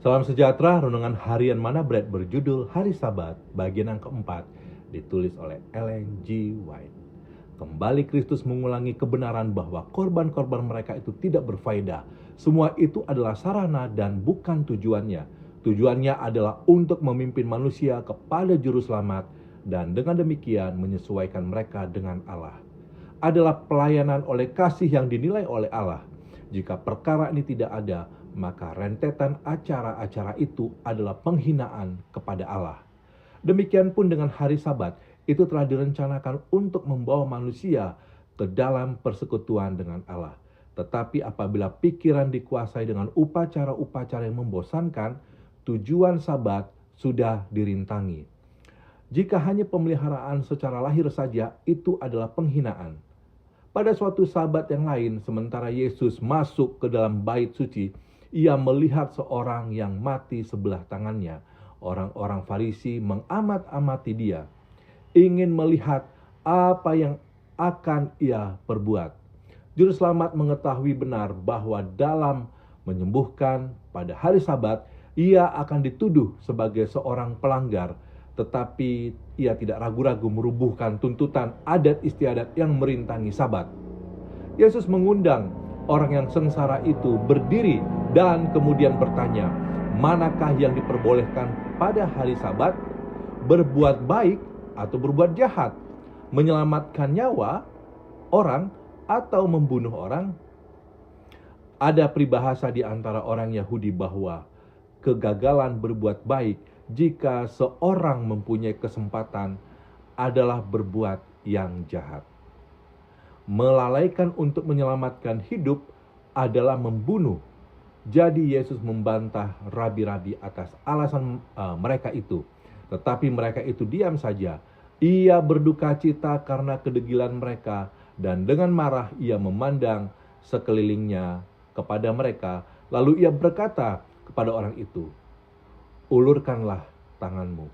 Salam sejahtera, renungan harian Mana Bread berjudul Hari Sabat, bagian yang keempat, ditulis oleh Ellen G. White. Kembali Kristus mengulangi kebenaran bahwa korban-korban mereka itu tidak berfaedah. Semua itu adalah sarana dan bukan tujuannya. Tujuannya adalah untuk memimpin manusia kepada juru selamat dan dengan demikian menyesuaikan mereka dengan Allah. Adalah pelayanan oleh kasih yang dinilai oleh Allah. Jika perkara ini tidak ada, maka rentetan acara-acara itu adalah penghinaan kepada Allah. Demikian pun dengan hari Sabat, itu telah direncanakan untuk membawa manusia ke dalam persekutuan dengan Allah. Tetapi apabila pikiran dikuasai dengan upacara-upacara yang membosankan, tujuan Sabat sudah dirintangi. Jika hanya pemeliharaan secara lahir saja, itu adalah penghinaan. Pada suatu Sabat yang lain, sementara Yesus masuk ke dalam bait suci, ia melihat seorang yang mati sebelah tangannya. Orang-orang Farisi mengamat-amati dia, ingin melihat apa yang akan ia perbuat. Juru selamat mengetahui benar bahwa dalam menyembuhkan pada hari Sabat, ia akan dituduh sebagai seorang pelanggar. Tetapi ia tidak ragu-ragu merubuhkan tuntutan adat istiadat yang merintangi Sabat. Yesus mengundang orang yang sengsara itu berdiri dan kemudian bertanya, manakah yang diperbolehkan pada hari Sabat? Berbuat baik atau berbuat jahat? Menyelamatkan nyawa orang atau membunuh orang? Ada peribahasa di antara orang Yahudi bahwa kegagalan berbuat baik jika seorang mempunyai kesempatan adalah berbuat yang jahat. Melalaikan untuk menyelamatkan hidup adalah membunuh. Jadi Yesus membantah rabi-rabi atas alasan mereka itu. Tetapi mereka itu diam saja. Ia berduka cita karena kedegilan mereka, dan dengan marah ia memandang sekelilingnya kepada mereka. Lalu ia berkata kepada orang itu, ulurkanlah tanganmu.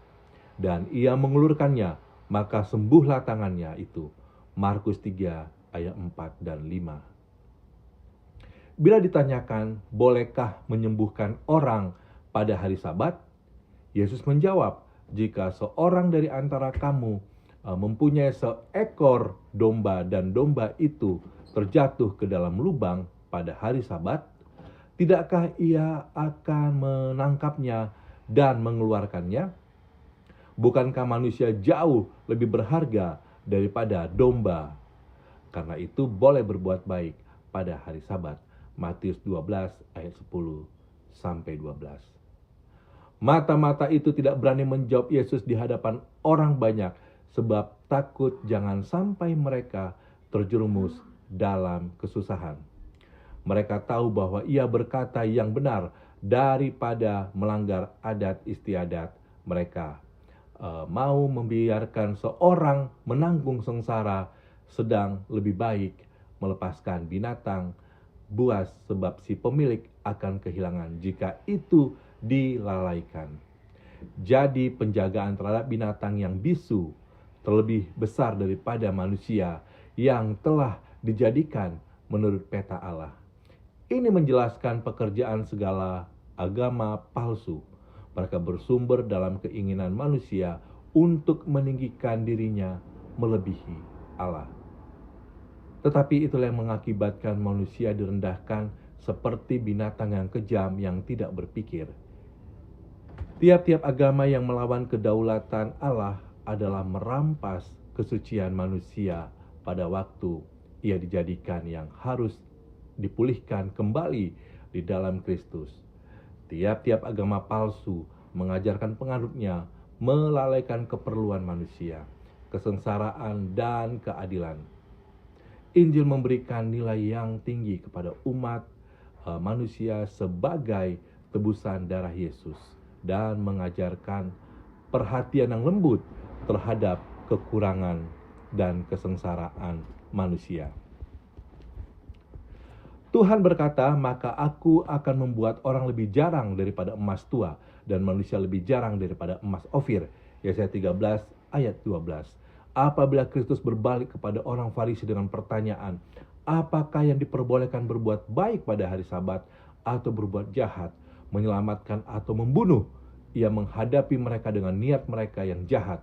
Dan ia mengulurkannya, maka sembuhlah tangannya itu. Markus 3 ayat 4 dan 5. Bila ditanyakan, bolehkah menyembuhkan orang pada hari Sabat? Yesus menjawab, jika seorang dari antara kamu mempunyai seekor domba dan domba itu terjatuh ke dalam lubang pada hari Sabat, tidakkah ia akan menangkapnya dan mengeluarkannya? Bukankah manusia jauh lebih berharga daripada domba? Karena itu boleh berbuat baik pada hari Sabat. Matius 12 ayat 10 sampai 12. Mata-mata itu tidak berani menjawab Yesus di hadapan orang banyak, sebab takut jangan sampai mereka terjerumus dalam kesusahan. Mereka tahu bahwa ia berkata yang benar daripada melanggar adat istiadat mereka. Mau membiarkan seorang menanggung sengsara, sedang lebih baik melepaskan binatang buas, sebab si pemilik akan kehilangan jika itu dilalaikan. Jadi penjagaan terhadap binatang yang bisu terlebih besar daripada manusia yang telah dijadikan menurut peta Allah. Ini menjelaskan pekerjaan segala agama palsu. Mereka bersumber dalam keinginan manusia untuk meninggikan dirinya melebihi Allah. Tetapi itulah yang mengakibatkan manusia direndahkan seperti binatang yang kejam yang tidak berpikir. Tiap-tiap agama yang melawan kedaulatan Allah adalah merampas kesucian manusia pada waktu ia dijadikan yang harus dipulihkan kembali di dalam Kristus. Tiap-tiap agama palsu mengajarkan penganutnya melalaikan keperluan manusia, kesengsaraan dan keadilan. Injil memberikan nilai yang tinggi kepada umat manusia sebagai tebusan darah Yesus dan mengajarkan perhatian yang lembut terhadap kekurangan dan kesengsaraan manusia. Tuhan berkata, maka aku akan membuat orang lebih jarang daripada emas tua dan manusia lebih jarang daripada emas Ofir. Yesaya 13 ayat 12. Apabila Kristus berbalik kepada orang Farisi dengan pertanyaan, apakah yang diperbolehkan berbuat baik pada hari Sabat atau berbuat jahat, menyelamatkan atau membunuh. Ia menghadapi mereka dengan niat mereka yang jahat.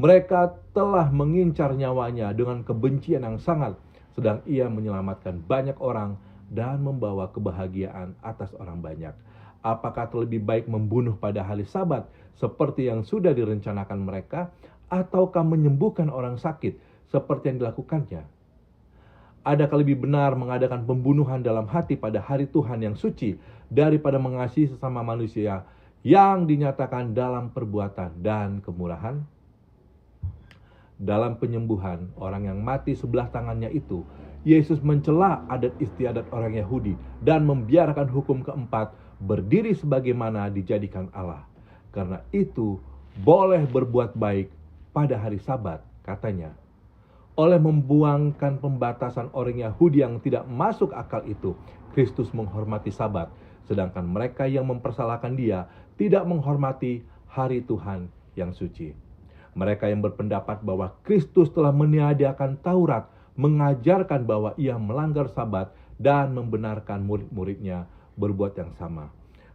Mereka telah mengincar nyawanya dengan kebencian yang sangat, sedang ia menyelamatkan banyak orang dan membawa kebahagiaan atas orang banyak. Apakah lebih baik membunuh pada hari Sabat seperti yang sudah direncanakan mereka, ataukah menyembuhkan orang sakit seperti yang dilakukannya? Adakah lebih benar mengadakan pembunuhan dalam hati pada hari Tuhan yang suci daripada mengasihi sesama manusia yang dinyatakan dalam perbuatan dan kemurahan? Dalam penyembuhan orang yang mati sebelah tangannya itu, Yesus mencela adat istiadat orang Yahudi dan membiarkan hukum keempat berdiri sebagaimana dijadikan Allah. Karena itu boleh berbuat baik pada hari Sabat, katanya. Oleh membuangkan pembatasan orang Yahudi yang tidak masuk akal itu, Kristus menghormati Sabat, sedangkan mereka yang mempersalahkan Dia tidak menghormati hari Tuhan yang suci. Mereka yang berpendapat bahwa Kristus telah meniadakan Taurat mengajarkan bahwa Ia melanggar Sabat dan membenarkan murid-muridnya berbuat yang sama.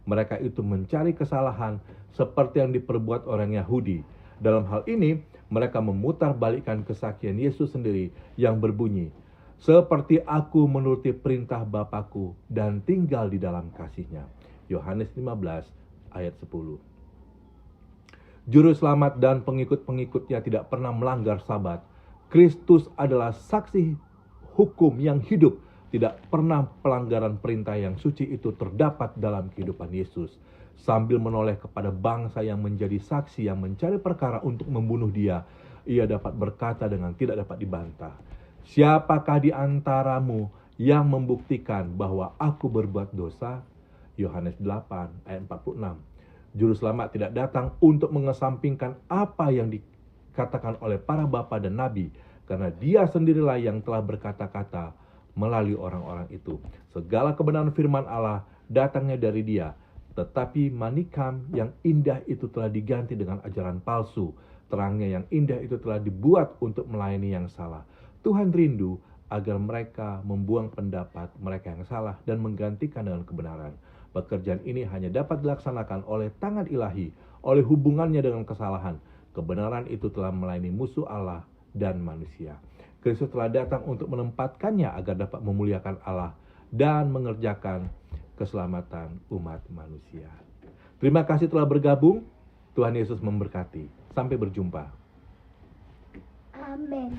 Mereka itu mencari kesalahan seperti yang diperbuat orang Yahudi. Dalam hal ini, mereka memutarbalikkan kesaksian Yesus sendiri yang berbunyi, "Seperti aku menuruti perintah Bapakku dan tinggal di dalam kasih-Nya." Yohanes 15 ayat 10. Juru selamat dan pengikut-pengikutnya tidak pernah melanggar Sabat. Kristus adalah saksi hukum yang hidup. Tidak pernah pelanggaran perintah yang suci itu terdapat dalam kehidupan Yesus. Sambil menoleh kepada bangsa yang menjadi saksi yang mencari perkara untuk membunuh Dia, Ia dapat berkata dengan tidak dapat dibantah, "Siapakah di antaramu yang membuktikan bahwa aku berbuat dosa?" Yohanes 8 ayat 46. Juru selamat tidak datang untuk mengesampingkan apa yang dikatakan oleh para bapa dan nabi, karena Dia sendirilah yang telah berkata-kata melalui orang-orang itu. Segala kebenaran firman Allah datangnya dari Dia, tetapi manikam yang indah itu telah diganti dengan ajaran palsu. Terangnya yang indah itu telah dibuat untuk melayani yang salah. Tuhan rindu agar mereka membuang pendapat mereka yang salah dan menggantikan dengan kebenaran. Pekerjaan ini hanya dapat dilaksanakan oleh tangan ilahi, oleh hubungannya dengan kesalahan. Kebenaran itu telah melayani musuh Allah dan manusia. Kristus telah datang untuk menempatkannya agar dapat memuliakan Allah dan mengerjakan keselamatan umat manusia. Terima kasih telah bergabung. Tuhan Yesus memberkati. Sampai berjumpa. Amin.